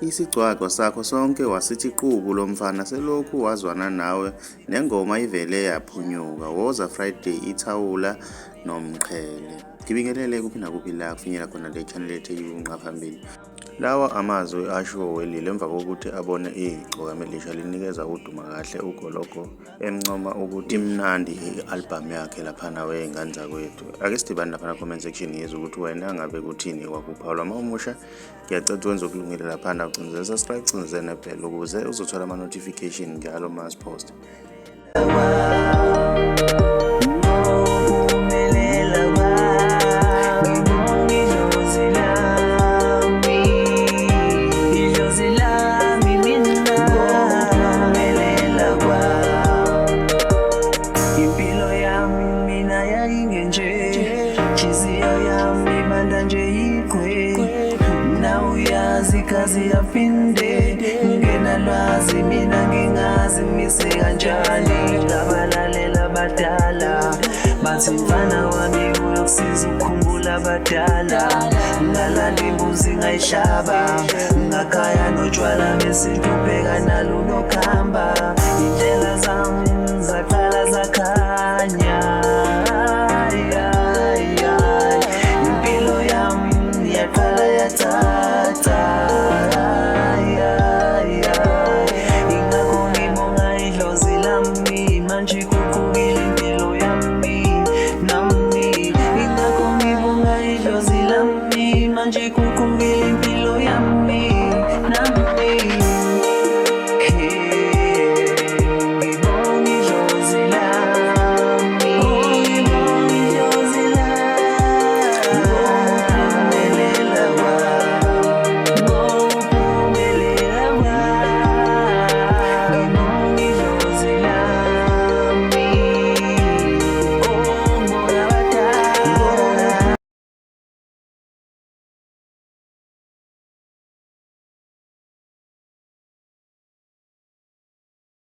Isigcwagcwa sakho sonke wasithi qubu lo mfana selokhu wazwana nawe nengoma ivele yaphunyuka. Woza Friday ithawula nomqhele. Ngibingelele kuphi nakuphi la kufinyela khona le channel ethu eyunqa phambili. Lawa amazwi asho welile emva kokuthi abone igcokama elisha linikeza udumakahle ugologo emncoma ukuthi imnandi i-album yakhe laphana wey'ngane zakwethu. Ake sidibane laphana comment section yezwe ukuthi wena ngabe kuthini kwakuphawula uma umusha. Ngiyacela wenze okulungile laphana ucindezela subscribe ucindezela nebell ukuze uzothola ama-notification njalo uma sipost. Kazi yapinde ngena lwazi mina ngingazi mise kanjani ngabalalela badala bathi mfana wami uyokusiza ukukhumbula badala ngalanda imbuzi ngayihlaba ngakhaya notshwala besintu bheka nalunokhamba indlela zami